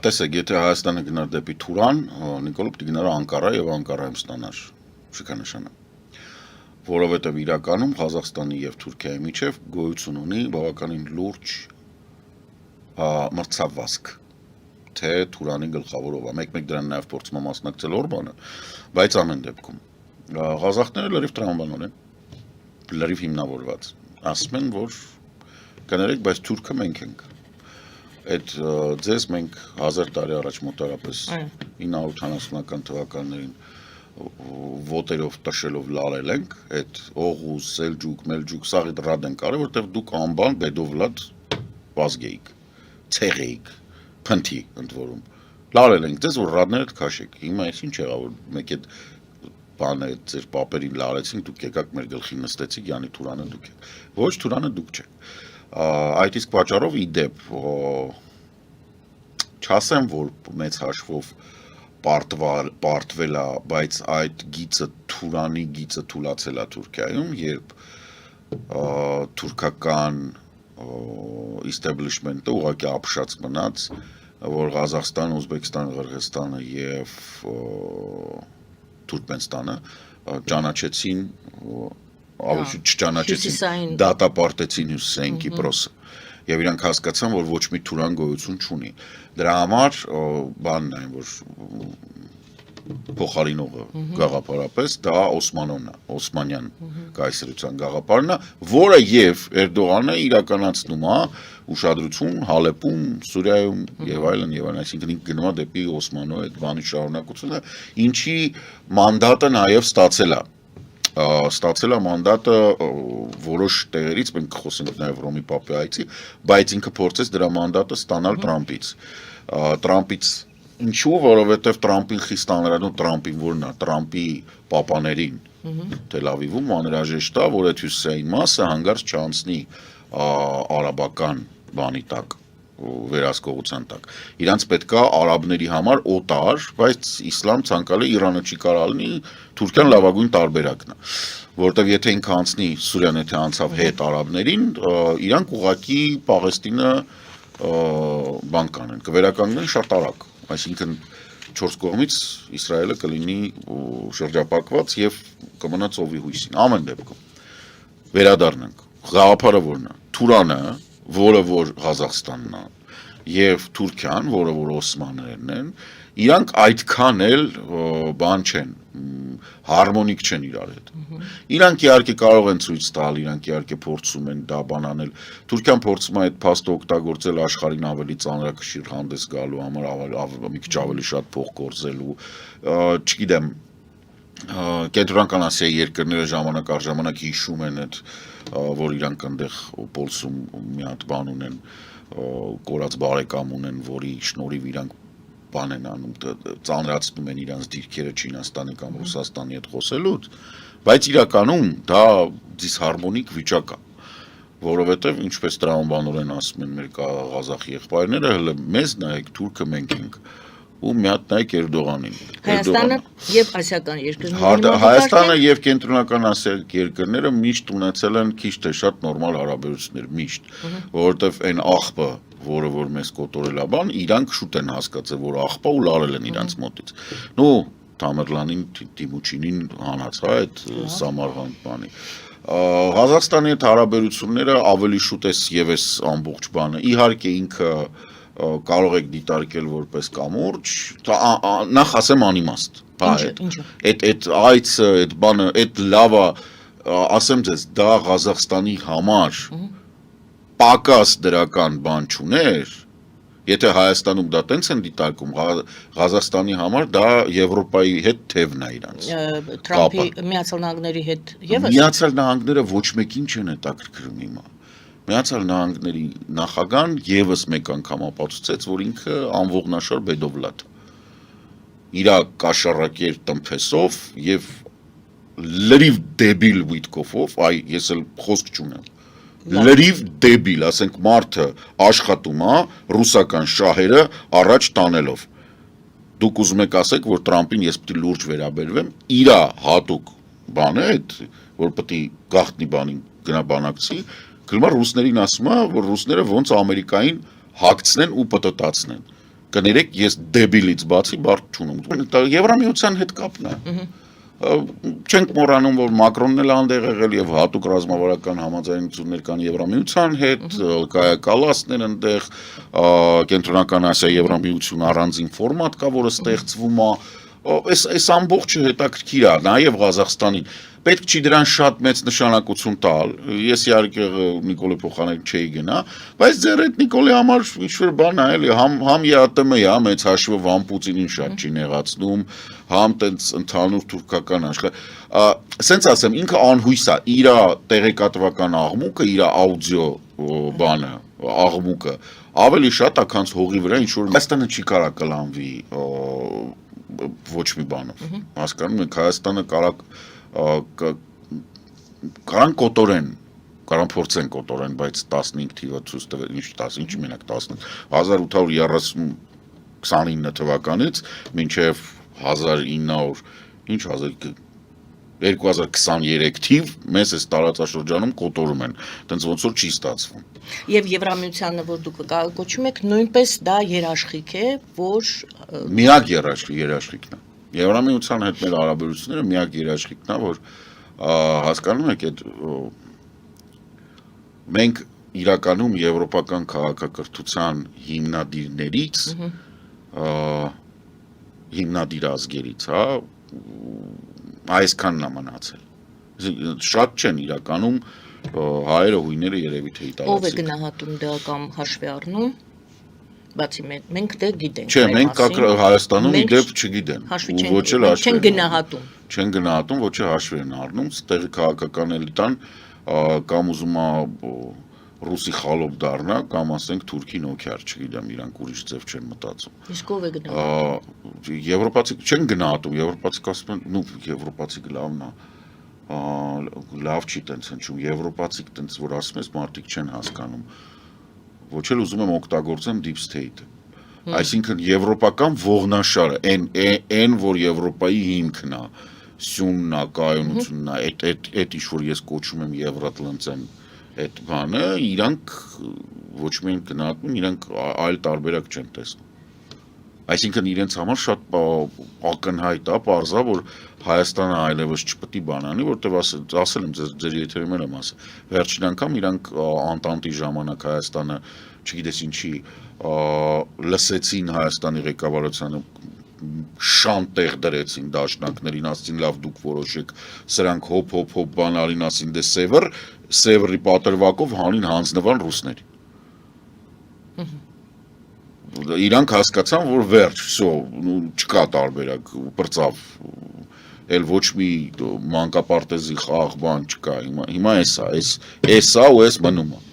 տեսեք, եթե Հայաստանը գնար դեպի Թուրան, Նիկոլը պիտի գնար Անկարա եւ Անկարայում ստանար շքանշանը։ Որովհետեւ իրականում Ղազախստանի եւ Թուրքիայի միջև գոյություն ունի բավականին լուրջ մրցավազք, թե Թուրանի գլխավորով է։ Մեկ-մեկ դրան նաեւ փորձում է մասնակցել Օրբանը, բայց ամեն դեպքում Ղազախները լրիվ տրամաբանորեն են, լրիվ հիմնավորված։ Ասում են, որ կներեք, բայց Թուրքը մենք ենք։ Այդ ձեզ մենք 1000 տարի առաջ մոտարապես 970-ական թվականներին ոտերով տշելով լարել ենք, այդ Օղուզ, Սելջուկ, Մելջուկ, սաղիդ ռադ ենք արել, որտեղ դուք անբան բեդովլադ վազգեիք, ցեղեիք, փնթի ընդ որում։ Լարել ենք ձեզ, որ ռադները քաշեք։ Հիմա այս ինչ եղավ, որ մեկ այդ բանը ձեր պապերին լարեցին, դուք եկաք մեր գլխին նստեցիք, յանի Թուրանը դուք եք։ Ոչ, Թուրանը դուք չեք։ Այդ իսկ պատճառով ի դեպ չասեմ, որ մեծ հաշվով պարտվել է, բայց այդ գիծը Թուրանի գիծը թուլացել է Թուրքիայում, երբ թուրքական establishment-ը ուղղակի ապշած մնաց, որ Ղազախստան, Ուզբեկստան, Ղրղստանը եւ Թուրքմենստանը ճանաչեցին, ավելի չճանաչեցին, դատապարտեցին Հյուսիսային Կիպրոսը։ Եվ իրանք հասկացան, որ ոչ մի Թուրան գոյություն չունի։ Դրա համար բանն այն, որ փոխարինողը գաղափարապես դա Օսմանոնն է, Օսմանյան կայսրության գաղափարն է, որը եւ Էրդողանը իրականացնում է ուշադրություն Հալեպում, Սուրիայում եւ այլն, այսինքն ինքը գնում է դեպի Օսմանո այդ բանի շարունակությունը, ինչի մանդատը նաեւ ստացել է մանդատը որոշ տեղերից, մենք խոսենք նաեւ Ռոմի Պապի այցի, բայց ինքը փորձեց դրա մանդատը ստանալ Տրամպից Ինչու, որովհետև Տրամպին խիստ անհրաժեշտ Տրամպին որն է, Տրամպի պապաներին Թել Ավիվում անհրաժեշտ է, որ այդ հյուսիսային մասը հանգարց չանցնի արաբական բանի տակ, վերահսկողության տակ։ Իրանց պետք է արաբների համար օտար, բայց իսլամ ցանկալի Իրանը չի կարող լինի, Թուրքիան լավագույն տարբերակն է, որովհետև եթե ինքը անցնի Սուրիան եթե անցավ հետ արաբներին, իրանք ուղղակի Պաղեստինը բան կանեն, կվերականգնեն շատ արագ, այսինքն 4 կողմից Իսրայելը կլինի շրջապակված եւ կմնա ծովի հույսին, ամեն դեպքում վերադառնանք, գաղափարը որն է, Թուրանը, որը որ Ղազախստանն է, եւ Թուրքիան, որը որ Օսմաններն են, իրանք այդքան էլ բան չեն, հարմոնիկ չեն իրար հետ։ Իրանք իհարկե կարող են ցույց տալ, իրանք իհարկե փորձում են դա բան անել։ Թուրքիան փորձում է այդ փաստը օգտագործել աշխարհին ավելի ծանրակշիռ հանդես գալու համար, մի քիչ ավելի շատ փող գործելու, չգիտեմ, Կենտրոնական Ասիայի երկրները ժամանակ առ ժամանակ հիշում են այդ, որ իրանք այնտեղ Պոլսում մի հատ բան ունեն, կորած բարեկամ ունեն, որի շնորհիվ իրանք բան են անում, ծանրացնում են իրանց դիրքերը Չինաստանի կամ Ռուսաստանի հետ խոսելուց, բայց իրականում դա դիսհարմոնիկ վիճակ է, որովհետև ինչպես տրամաբանորեն ասում են մեր Ղազախ եղբայրները, հələ մեզ նայեք, թուրքը մենք ենք, ու մի հատ նայեք Էրդողանին։ Հայաստանը եւ ասիական երկրները Հայաստանը եւ կենտրոնական ասիական երկրները միշտ ունեցել են քիչ թե շատ նորմալ հարաբերություններ, միշտ, որովհետև այն աղբը որը որ մեզ կոտորել է բան, իրանք շուտ են հասկացել, որ աղբա ու լարել են իրանց մոտից։ Նու Թամերլանին, Տիմուչինին հանած, հա, այդ Սամարղանդ բանի։ Ղազախստանի հետ հարաբերությունները ավելի շուտ է ես ամբողջ բանը։ Իհարկե ինքը կարող եք դիտարկել որպես կամուրջ, նախ ասեմ անիմաստ, հա, այդ այցը, այդ բանը, այդ լավը, ասեմ ձեզ, դա Ղազախստանի համար պակաս դրական բան չուներ, եթե Հայաստանում դա տենց են դիտարկում, Ղազախստանի համար դա Եվրոպայի հետ թևն է իրանց։ Տրամփի Միացյալ Նահանգների հետ եւս։ Միացյալ Նահանգները ոչ մեկին չեն հետաքրքրում հիմա։ Միացյալ Նահանգների նախագահան եւս մեկ անգամ ապացուցեց, որ ինքը անողնաշար բեդովլատ է։ Իր կաշառակեր տնփեսով եւ լրիվ դեբիլ Վիտկոֆով, այ ես էլ խոսք չունեմ։ Լրիվ դեբիլ, ասենք մարդը աշխատում է ռուսական շահերը առաջ տանելով։ Դուք ուզում եք ասեք, որ Տրամպին ես պետք է լուրջ վերաբերվեմ, իրա հատուկ բանը այդ, որ պետք է գաղտնի բանին գնա բանակցի, գլմա ռուսներին ասում է, որ ռուսները ոնց Ամերիկային հագցնեն ու պտտացնեն։ կներեք, ես դեբիլից բացի բարդ չունեմ։ Եվրամիության հետ կապն է։ Չենք մոռանում, որ Մակրոնն էլ այնտեղ եղել եւ հատուկ ռազմավարական համաձայնություններ կան Եվրամիության հետ, Կայա Կալասներ այնտեղ, Կենտրոնական Ասիա Եվրամիություն առանձին ֆորմատ կա, որը ստեղծվում է, այս ամբողջը հետաքրքիր է, նաեւ Ղազախստանին պետք չի դրան շատ մեծ նշանակություն տալ։ Ես իհարկե Նիկոլի փոխանակ չէի գնա, բայց ձեր այդ Նիկոլի համար ինչ-որ բան է, էլի, համ ԵԱՏՄ-ի է, մեծ հաշվով համ Պուտինին շատ չի նեղացնում, համ տենց ընդհանուր թուրքական աշխարհ։ Սենց ասեմ, ինքը անհույս է, իր տեղեկատվական աղմուկը, իր աուդիո բանը, աղմուկը ավելի շատ է, քան հողի վրա, ինչ որ Հայաստանը չի կարա կլանվի ոչ մի բանով։ Հասկանում եք, Հայաստանը կարան կոտորեն, կարան փորձեն կոտորեն, բայց 15 թիվը ցույց տվել, ինչ 15 մենակ 15 1829 թվականից մինչև 1900 ինչ 2023 թիվ մեզ այս տարածաշրջանում կոտորում են, տենց ոնց որ չի ստացվում։ Եվ Եվրամիությանը, որ դուք կոչում եք, նույնպես դա երաշխիք է, որ միակ երաշխիքն է։ Եվրամիության հետ մեր հարաբերությունները միակ երաշխիքն է, որ հասկանում եք, այդ մենք իրականում եվրոպական քաղաքակրթության հիմնադիրներից հիմնադիր ազգերից, հա, այսքանն է մնացել։ Շատ չեն իրականում հայերը հույները երևի թե իտալացի։ Ով է գնահատում դա կամ հաշվի առնում։ Բացի մենք դե գիտենք։ Չէ, մենք Հայաստանում ի դեպ չգիտեն։ Ոչ էլ չեն գնահատում։ Չեն գնահատում, ոչ էլ հաշվի են առնում, ստեղի քաղաքական էլիտան կամ ուզում է ռուսի խալոպ դառնա, կամ ասենք թուրքի նոքյար, չգիտեմ, իրանք ուրիշ ձև չեն մտածում։ Իսկ ով է գնահատում։ Եվրոպացիք չեն գնահատում, եվրոպացիք ասում են, նու եվրոպացիք լավն է, լավ չի տենց հնչում, եվրոպացիք տենց որ ասում ես, մարդիկ չեն հասկանում։ Ոչ էլ ուզում եմ օգտագործեմ deep state-ը։ Այսինքն եվրոպական ողնաշարը, այն որ Եվրոպայի հիմքն է, սյունն է, կայունությունն է, այդ ինչ որ ես կոչում եմ Եվրատլանտյան այդ բանը, իրանք ոչ միայն գնահատում, իրանք այլ տարբերակ չեն տեսնում։ Այսինքն իրենց համար շատ ակնհայտ է, պարզ է, որ Հայաստանը այլևս չպետք է բանանի, որտեղ ասել եմ ձեր եթերում եմ ասել, վերջին անգամ իրանք Անտանտի ժամանակ Հայաստանը, չգիտես ինչի, լսեցին Հայաստանի ղեկավարությանը շան տեղ դրեցին դաշնակներին, ասին լավ դուք որոշեք, սրանք հոп բան արին, ասին դե Սևրի պատրվակով հանին հանձնվան ռուսների։ Իրանք հասկացան, որ վերջ, չկա տարբերակ, պրծավ, էլ ոչ մի մանկապարտեզի խաղ բան չկա, հիմա էս է ու էս մնում է։